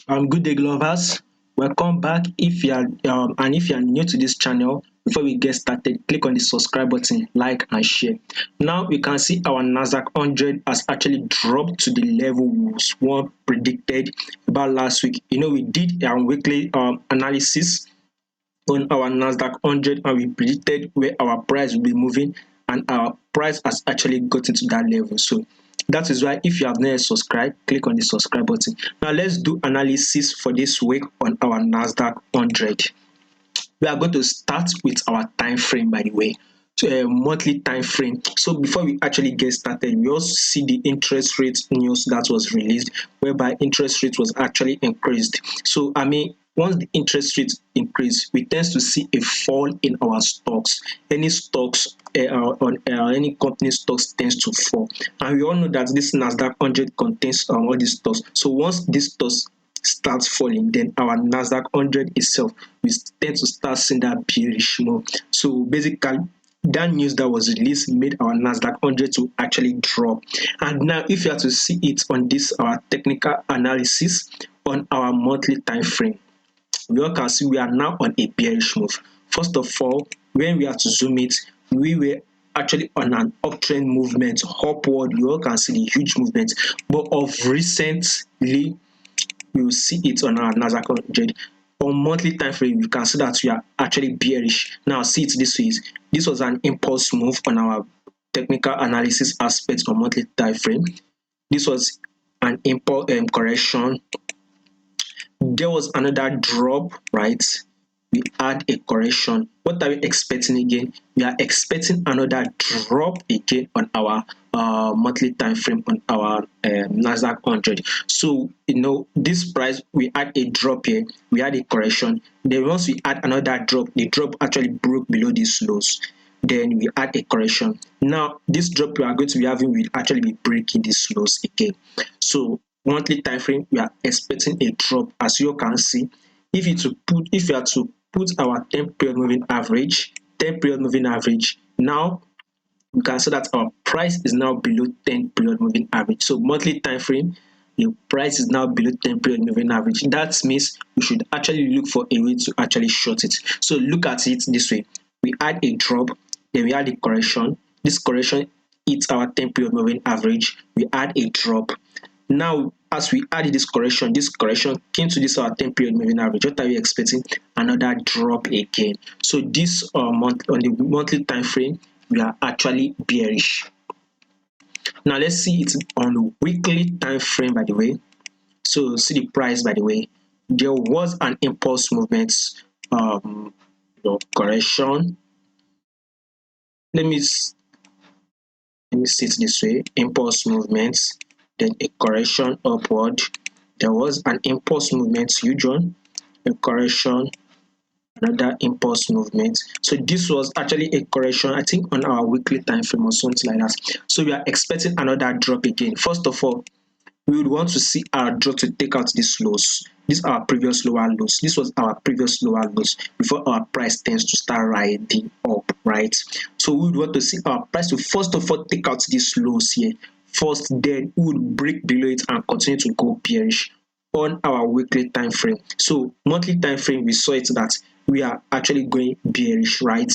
Good day, lovers. Welcome back. If you are new to this channel, before we get started, click on the subscribe button, like and share. Now we can see our NASDAQ 100 has actually dropped to the level was one predicted about last week. We did a weekly analysis on our NASDAQ 100 and we predicted where our price will be moving, and our price has actually gotten to that level. So that is why if you have not yet subscribed, click on the subscribe button. Now let's do analysis for this week on our NASDAQ 100. We are going to start with our time frame, by the way, monthly time frame. So before we actually get started, we also see the interest rate news that was released, whereby interest rate was actually increased. So once the interest rate increase, we tend to see a fall in our stocks. Any stocks on any company stocks tends to fall, and we all know that this NASDAQ 100 contains all these stocks. So once these stocks starts falling, then our NASDAQ 100 itself we tend to start seeing that bearish move. So basically, that news that was released made our NASDAQ 100 to actually drop. And now, if you have to see it on this our technical analysis on our monthly time frame, we all can see we are now on a bearish move. First of all, when we have to zoom it, we were actually on an uptrend movement upward. You all can see the huge movement, but of recently we will see it on our NASDAQ 100. On monthly time frame, you can see that we are actually bearish. Now see it this way: this was an impulse move on our technical analysis aspect on monthly time frame. This was an impulse correction. There was another drop, right? We had a correction. What are we expecting again? We are expecting another drop again on our monthly time frame on our NASDAQ 100. So this price, we had a drop here, we had a correction. Then once we had another drop, the drop actually broke below these lows. Then we had a correction. Now this drop we are going to be having will actually be breaking these lows again. So monthly time frame, we are expecting a drop. As you can see, if you are to put our 10 period moving average, now we can see that our price is now below 10 period moving average. So monthly time frame, the price is now below 10 period moving average. That means we should actually look for a way to actually short it. So look at it this way: we had a drop, then we had a correction. This correction hits our 10 period moving average. We had a drop. Now, as we add this correction came to this our 10 period moving average. What are we expecting? Another drop again. So this month on the monthly time frame, we are actually bearish. Now let's see it on the weekly time frame, by the way. So see the price, by the way. There was an impulse movement, correction. Let me see it this way: impulse movements, then a correction upward. There was an impulse movement, huge one, a correction, another impulse movement. So this was actually a correction, I think, on our weekly time frame or something like that. So we are expecting another drop again. First of all, we would want to see our drop to take out these lows. These are our previous lower lows. This was our previous lower lows before our price tends to start riding up, right? So we would want to see our price to first of all take out these lows here first, then we would break below it and continue to go bearish on our weekly time frame. So monthly time frame, we saw it that we are actually going bearish, right?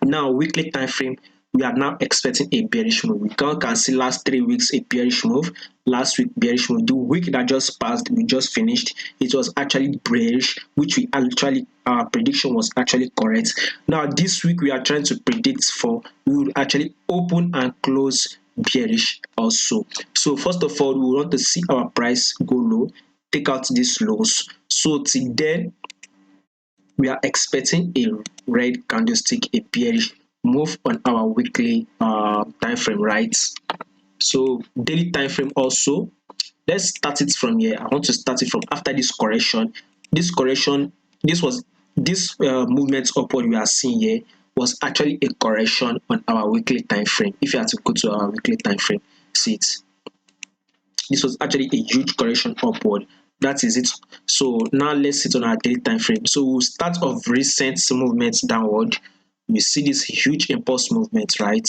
Now weekly time frame, we are now expecting a bearish move. We can see last 3 weeks a bearish move, last week bearish move. The week that just passed, we just finished, it was actually bearish, which we actually our prediction was actually correct. Now this week we are trying to predict for, we will actually open and close bearish also. So first of all, we want to see our price go low, take out these lows. So till then, we are expecting a red candlestick, a bearish move on our weekly time frame, right? So daily time frame also, let's start it from here. I want to start it from after this correction. This movement upward we are seeing here was actually a correction on our weekly time frame. If you have to go to our weekly time frame, see it. This was actually a huge correction upward. That is it. So now let's sit on our daily time frame. So we'll start of recent movements downward. We see this huge impulse movement, right?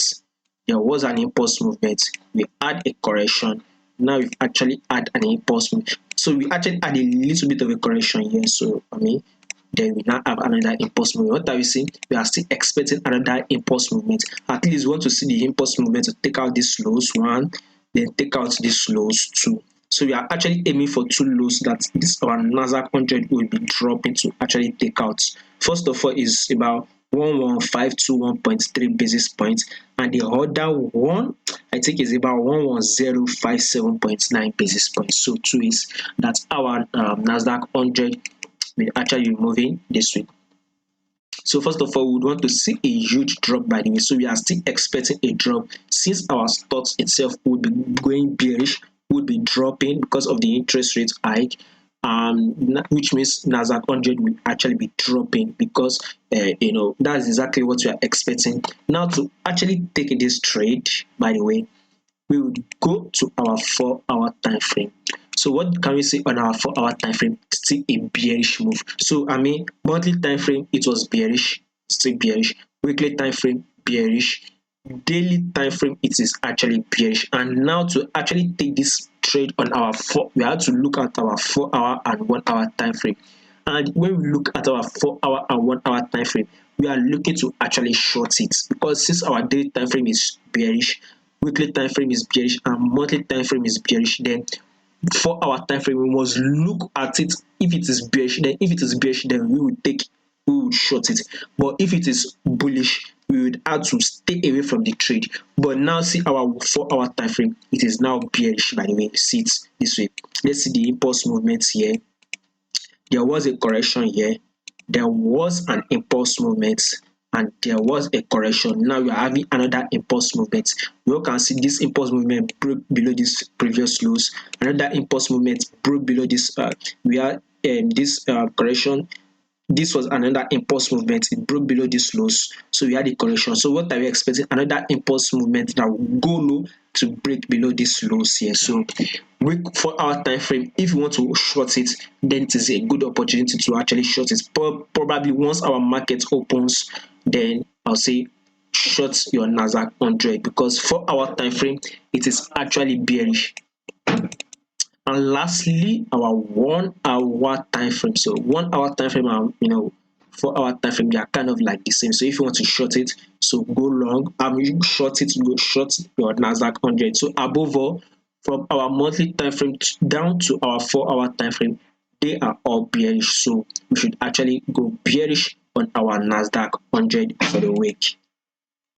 There was an impulse movement. We had a correction. Now we've actually had an impulse movement. So we actually had a little bit of a correction here. So I mean, then we now have another impulse movement. What are we seeing? We are still expecting another impulse movement. At least we want to see the impulse movement to take out these lows, one, then take out these lows, two. So we are actually aiming for two lows that this our NASDAQ 100 will be dropping to actually take out. First of all is about 11521.3 basis points, and the other one I think is about 11057.9 basis points. So two is that our NASDAQ 100 will actually be moving this way. So first of all, we would want to see a huge drop, by the way. So we are still expecting a drop since our stocks itself would be going bearish, would be dropping because of the interest rate hike, which means NASDAQ 100 will actually be dropping because that's exactly what we are expecting. Now to actually take this trade, by the way, we would go to our 4-hour time frame. So what can we see on our 4-hour time frame? Still a bearish move. So I mean, monthly time frame it was bearish, still bearish. Weekly time frame bearish. Daily time frame it is actually bearish. And now to actually take this trade on our we have to look at our 4-hour and 1-hour time frame. And when we look at our 4-hour and 1-hour time frame, we are looking to actually short it because since our daily time frame is bearish, weekly time frame is bearish, and monthly time frame is bearish, then 4-hour time frame we must look at it. If it is bearish, then we will short it. But if it is bullish, we would have to stay away from the trade. But now see our 4-hour time frame, it is now bearish, by the way. See it this way. Let's see the impulse movements here. There was a correction here, there was an impulse movement, and there was a correction. Now we are having another impulse movement. You can see this impulse movement broke below this previous lows. Another impulse movement broke below this this correction. This was another impulse movement. It broke below these lows, so we had a correction. So what are we expecting? Another impulse movement that will go low to break below these lows here. So week 4-hour time frame, if you want to short it, then it is a good opportunity to actually short it. Probably once our market opens, then I'll say short your NASDAQ 100 because 4-hour time frame it is actually bearish. And lastly, our 1-hour time frame. So 1-hour time frame and 4-hour time frame, they are kind of like the same. So if you want to short it, so go long. Short it, go short your NASDAQ 100. So above all, from our monthly time frame down to our 4-hour time frame, they are all bearish. So we should actually go bearish on our NASDAQ 100 for the week.